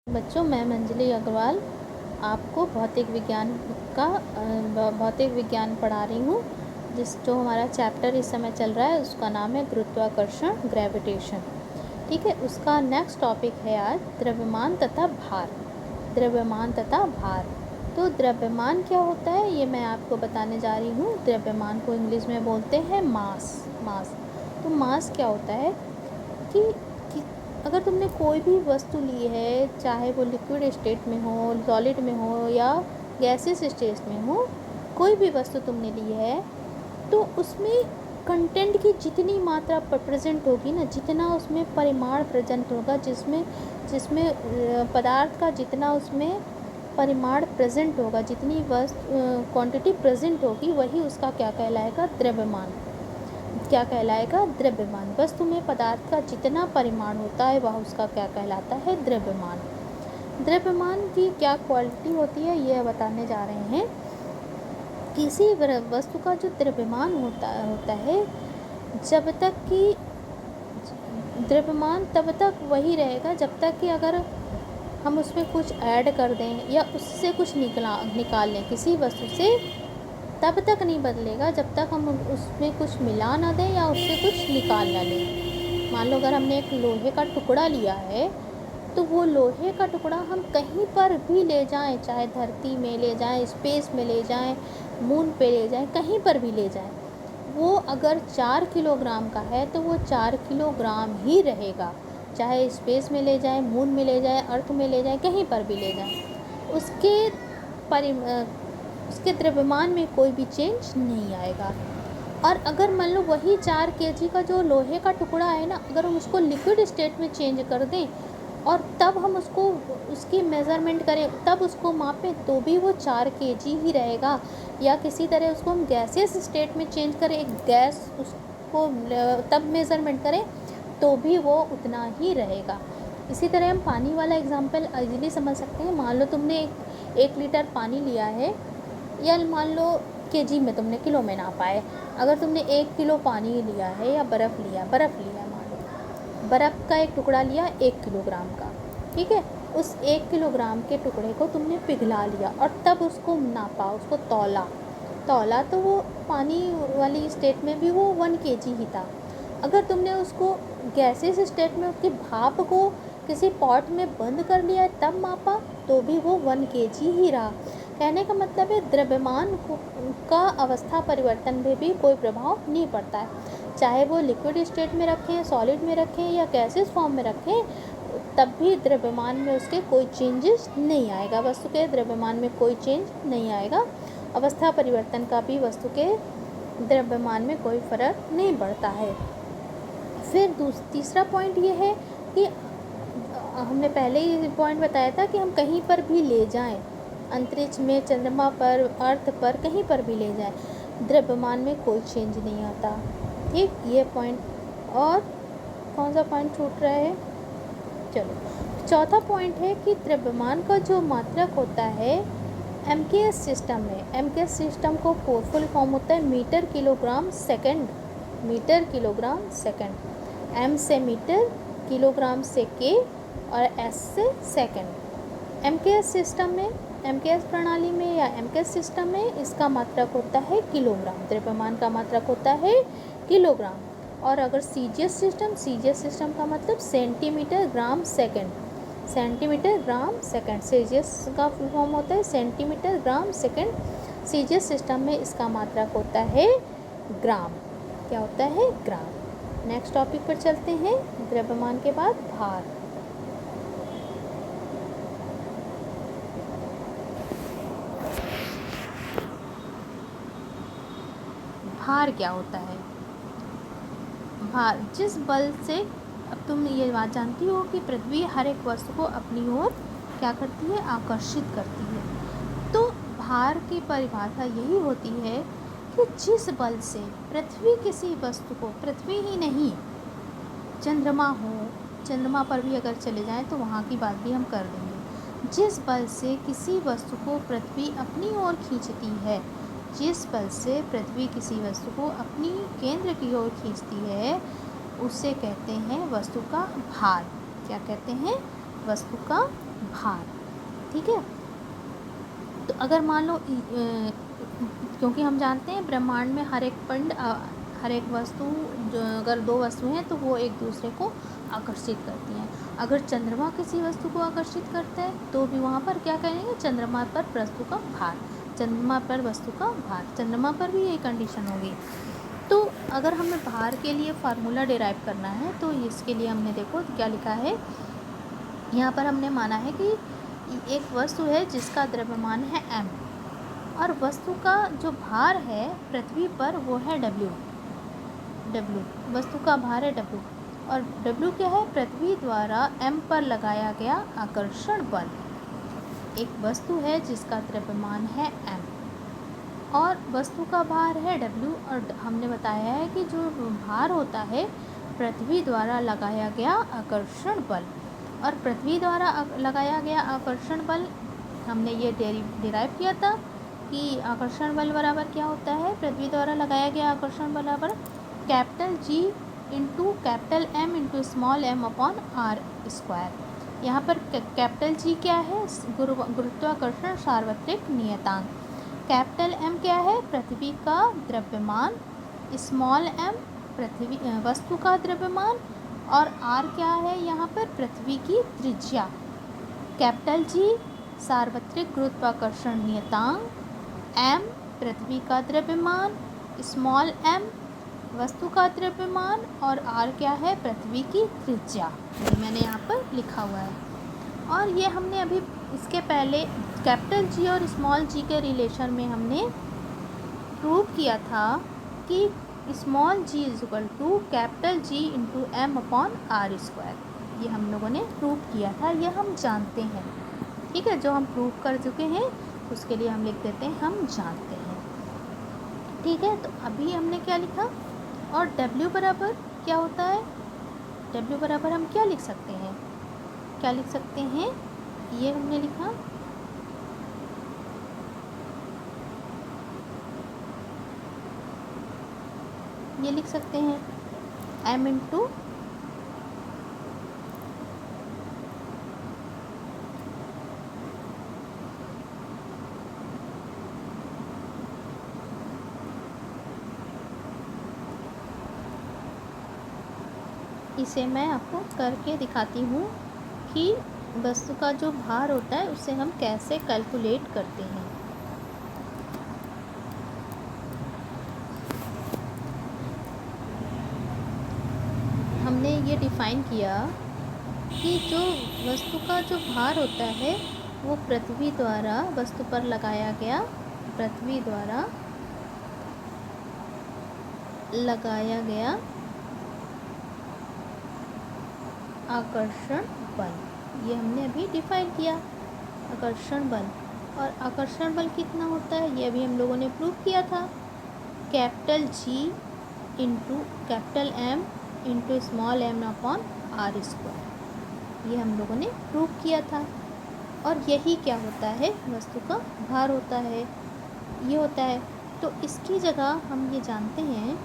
बच्चों, मैं मंजली अग्रवाल आपको भौतिक विज्ञान पढ़ा रही हूँ। जो हमारा चैप्टर इस समय चल रहा है उसका नाम है गुरुत्वाकर्षण, ग्रेविटेशन। ठीक है, उसका नेक्स्ट टॉपिक है आज द्रव्यमान तथा भार। द्रव्यमान तथा भार। तो द्रव्यमान क्या होता है ये मैं आपको बताने जा रही हूँ। द्रव्यमान को इंग्लिश में बोलते हैं मास। तो मास क्या होता है कि अगर तुमने कोई भी वस्तु ली है, चाहे वो लिक्विड स्टेट में हो, सॉलिड में हो या गैसियस स्टेट में हो, कोई भी वस्तु तुमने ली है तो उसमें कंटेंट की जितनी मात्रा प्रेजेंट होगी ना, जितना उसमें परिमाण प्रेजेंट होगा, जिसमें पदार्थ का जितना उसमें परिमाण प्रेजेंट होगा, जितनी क्वांटिटी प्रेजेंट होगी, वही उसका क्या कहलाएगा? द्रव्यमान। क्या कहलाएगा? द्रव्यमान। वस्तु में पदार्थ का जितना परिमाण होता है वह उसका क्या कहलाता है? द्रव्यमान। द्रव्यमान की क्या क्वालिटी होती है ये बताने जा रहे हैं। किसी वस्तु का जो द्रव्यमान होता है, जब तक कि द्रव्यमान तब तक वही रहेगा जब तक कि अगर हम उसमें कुछ ऐड कर दें या उससे कुछ निकाल लें किसी वस्तु से, तब तक नहीं बदलेगा जब तक हम उसमें कुछ मिला ना दें या उससे कुछ निकाल ना लें। मान लो अगर हमने एक लोहे का टुकड़ा लिया है तो वो लोहे का टुकड़ा हम कहीं पर भी ले जाएं, चाहे धरती में ले जाएं, स्पेस में ले जाएं, मून पे ले जाएं, कहीं पर भी ले जाएं, वो अगर 4 किलोग्राम का है तो वो 4 किलोग्राम ही रहेगा। चाहे स्पेस में ले जाएं, मून में ले जाएं, अर्थ में ले जाएं, कहीं पर भी ले जाएं, उसके द्रव्यमान में कोई भी चेंज नहीं आएगा। और अगर मान लो वही 4 केजी का जो लोहे का टुकड़ा है ना, अगर हम उसको लिक्विड स्टेट में चेंज कर दें और तब हम उसकी मेज़रमेंट करें, तब उसको मापें, तो भी वो 4 केजी ही रहेगा। या किसी तरह उसको हम गैसियस स्टेट में चेंज करें, एक गैस उसको तब मेज़रमेंट करें तो भी वो उतना ही रहेगा। इसी तरह हम पानी वाला एग्जांपल इजीली समझ सकते हैं। मान लो तुमने 1 लीटर पानी लिया है, या मान लो केजी में तुमने किलो में ना पाए, अगर तुमने 1 किलो पानी लिया है या बर्फ़ लिया, मान लो बर्फ़ का एक टुकड़ा लिया 1 किलोग्राम का, ठीक है। उस 1 किलोग्राम के टुकड़े को तुमने पिघला लिया और तब उसको नापा, उसको तौला तो वो पानी वाली स्टेट में भी वो 1 केजी ही था। अगर तुमने उसको गैसेस स्टेट में उसकी भाप को किसी पॉट में बंद कर लिया तब मापा तो भी वो 1 केजी ही रहा। कहने का मतलब है द्रव्यमान का अवस्था परिवर्तन में भी कोई प्रभाव नहीं पड़ता है। चाहे वो लिक्विड स्टेट में रखें, सॉलिड में रखें या गैसेस फॉर्म में रखें, तब भी द्रव्यमान में उसके कोई चेंजेस नहीं आएगा। वस्तु के द्रव्यमान में कोई चेंज नहीं आएगा। अवस्था परिवर्तन का भी वस्तु के द्रव्यमान में कोई फ़र्क नहीं पड़ता है। फिर तीसरा पॉइंट ये है कि हमने पहले ही पॉइंट बताया था कि हम कहीं पर भी ले जाएं, अंतरिक्ष में, चंद्रमा पर, अर्थ पर, कहीं पर भी ले जाएं, द्रव्यमान में कोई चेंज नहीं आता। ठीक, ये पॉइंट। और कौन सा पॉइंट छूट रहा है? चलो, चौथा पॉइंट है कि द्रव्यमान का जो मात्रक होता है एमकेएस सिस्टम में, एमकेएस सिस्टम को फुल फॉर्म होता है meter kilogram second. Meter kilogram second. M से मीटर, किलोग्राम से के और एस से सेकंड। एमकेएस सिस्टम में, एमकेएस प्रणाली में या एमकेएस सिस्टम में इसका मात्रक होता है किलोग्राम। द्रव्यमान का मात्रक होता है किलोग्राम। और अगर सीजीएस सिस्टम का मतलब centimetre gram second. Centimetre gram second, CGS का फुल फॉर्म होता है centimetre gram second. CGS system में इसका मात्रक होता है ग्राम। क्या होता है? ग्राम। नेक्स्ट टॉपिक पर चलते हैं। द्रव्यमान के बाद भार। भार क्या होता है? भार जिस बल से, अब तुम ये बात जानती हो कि पृथ्वी हर एक वस्तु को अपनी ओर क्या करती है? आकर्षित करती है। तो भार की परिभाषा यही होती है कि जिस बल से पृथ्वी किसी वस्तु को, पृथ्वी ही नहीं, चंद्रमा पर भी अगर चले जाएं तो वहाँ की बात भी हम कर देंगे। जिस बल से किसी वस्तु को पृथ्वी अपनी ओर खींचती है, जिस बल से पृथ्वी किसी वस्तु को अपनी केंद्र की ओर खींचती है, उसे कहते हैं वस्तु का भार। क्या कहते हैं? वस्तु का भार। ठीक है, तो अगर मान लो क्योंकि हम जानते हैं ब्रह्मांड में हर एक पिंड हर एक वस्तु जो अगर दो वस्तु हैं तो वो एक दूसरे को आकर्षित करती हैं। अगर चंद्रमा किसी वस्तु को आकर्षित करता है तो भी वहाँ पर क्या करेंगे, चंद्रमा पर वस्तु का भार, चंद्रमा पर वस्तु का भार, चंद्रमा पर भी यही कंडीशन होगी। तो अगर हमें भार के लिए फार्मूला डिराइव करना है तो इसके लिए हमने देखो क्या लिखा है, यहाँ पर हमने माना है कि एक वस्तु है जिसका द्रव्यमान है m और वस्तु का जो भार है पृथ्वी पर वो है w, वस्तु का भार है w और w क्या है, पृथ्वी द्वारा m पर लगाया गया आकर्षण बल। एक वस्तु है जिसका द्रव्यमान है m और वस्तु का भार है w और हमने बताया है कि जो भार होता है पृथ्वी द्वारा लगाया गया आकर्षण बल। और पृथ्वी द्वारा लगाया गया आकर्षण बल हमने ये डिराइव किया था कि आकर्षण बल बराबर क्या होता है, पृथ्वी द्वारा लगाया गया आकर्षण बल बराबर capital G into capital M into small m upon R square. यहाँ पर कैपिटल G क्या है, गुरुत्वाकर्षण सार्वत्रिक नियतांक, कैपिटल M क्या है, पृथ्वी का द्रव्यमान, स्मॉल m पृथ्वी वस्तु का द्रव्यमान और r क्या है यहाँ पर, पृथ्वी की त्रिज्या, कैपिटल G सार्वत्रिक गुरुत्वाकर्षण नियतांक, m पृथ्वी का द्रव्यमान, स्मॉल m वस्तु का द्रव्यमान और r क्या है, पृथ्वी की त्रिज्या। ये मैंने यहाँ पर लिखा हुआ है। और ये हमने अभी इसके पहले कैपिटल G और स्मॉल g के रिलेशन में हमने प्रूव किया था कि small g is equal to capital G into m upon R square. ये हम लोगों ने प्रूव किया था, ये हम जानते हैं। ठीक है, जो हम प्रूव कर चुके हैं उसके लिए हम लिख देते हैं हम जानते हैं। ठीक है, तो अभी हमने क्या लिखा और W बराबर क्या होता है, W बराबर हम क्या लिख सकते हैं, क्या लिख सकते हैं, ये हमने लिखा ये लिख सकते हैं m इंटू इसे मैं आपको करके दिखाती हूँ कि वस्तु का जो भार होता है उसे हम कैसे कैलकुलेट करते हैं। हमने ये डिफ़ाइन किया कि जो वस्तु का जो भार होता है वो पृथ्वी द्वारा वस्तु पर लगाया गया, पृथ्वी द्वारा लगाया गया आकर्षण बल, ये हमने अभी डिफाइन किया आकर्षण बल। और आकर्षण बल कितना होता है ये अभी हम लोगों ने प्रूव किया था, capital G into capital M into small m upon R square, ये हम लोगों ने प्रूव किया था। और यही क्या होता है, वस्तु का भार होता है, ये होता है। तो इसकी जगह हम ये जानते हैं,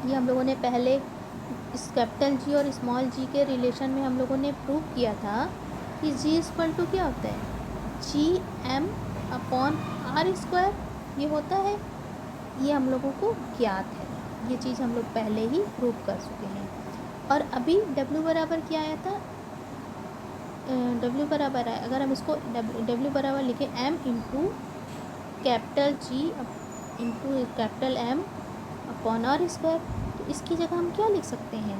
ये हम लोगों ने पहले इस कैपिटल G और स्मॉल g के रिलेशन में हम लोगों ने प्रूव किया था कि G इक्वल टू क्या होता है, जी m अपॉन आर स्क्वायर, ये होता है, ये हम लोगों को ज्ञात है, ये चीज़ हम लोग पहले ही प्रूव कर चुके हैं। और अभी W बराबर क्या आया था, W बराबर है, अगर हम इसको W बराबर लिखें m into capital G into capital M upon R square, तो इसकी जगह हम क्या लिख सकते हैं,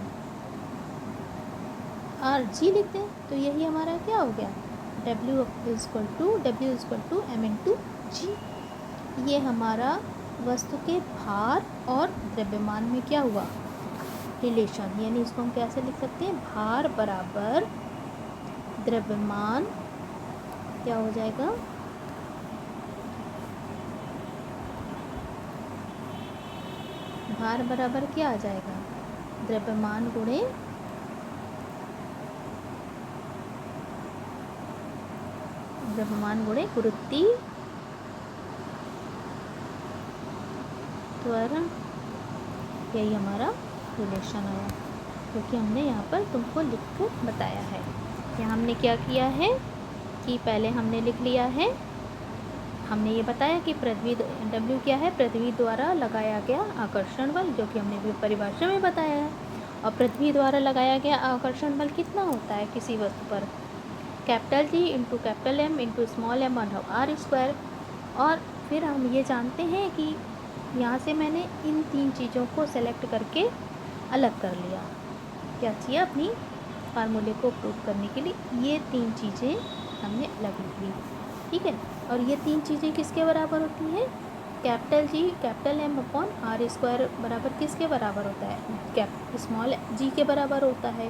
आर जी लिख दें, तो यही हमारा क्या हो गया, W equal to m into G. ये हमारा वस्तु के भार और द्रव्यमान में क्या हुआ, रिलेशन, यानी इसको हम कैसे लिख सकते हैं, भार बराबर द्रव्यमान क्या हो जाएगा, भार बराबर क्या आ जाएगा, द्रव्यमान गुणे गुरुत्वी त्वरण, यही हमारा रिलेशन आया, क्योंकि हमने यहाँ पर तुमको लिख कर बताया है। यहाँ हमने क्या किया है कि पहले हमने लिख लिया है, हमने ये बताया कि पृथ्वी W क्या है, पृथ्वी द्वारा लगाया गया आकर्षण बल, जो कि हमने भी परिभाषा में बताया है। और पृथ्वी द्वारा लगाया गया आकर्षण बल कितना होता है किसी वस्तु पर, capital G into capital M into small m r square. और फिर हम ये जानते हैं कि यहाँ से मैंने इन 3 चीज़ों को सेलेक्ट करके अलग कर लिया, क्या चाहिए अपनी फार्मूले को प्रूव करने के लिए, ये 3 चीज़ें हमने अलग लिख ली, ठीक है। और ये 3 चीज़ें किसके बराबर होती हैं, capital G capital M upon r square बराबर किसके बराबर होता है, स्मॉल g के बराबर होता है,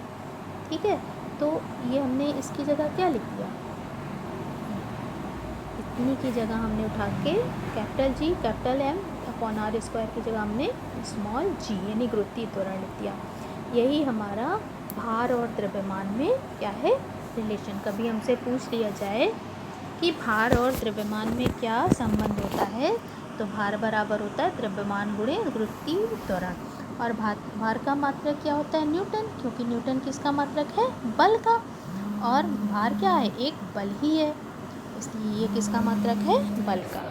ठीक है। तो ये हमने इसकी जगह क्या लिख दिया, इतनी की जगह हमने उठा के capital G capital M upon r square की जगह हमने स्मॉल g यानी गुरुत्वीय त्वरण लिख दिया। यही हमारा भार और द्रव्यमान में क्या है रिलेशन। कभी हमसे पूछ लिया जाए कि भार और द्रव्यमान में क्या संबंध होता है, तो भार बराबर होता है द्रव्यमान गुणे गुरुत्वीय त्वरण। और भार का मात्रक क्या होता है, न्यूटन, क्योंकि न्यूटन किसका मात्रक है, बल का। और भार क्या है, एक बल ही है, इसलिए ये किसका मात्रक है, बल का।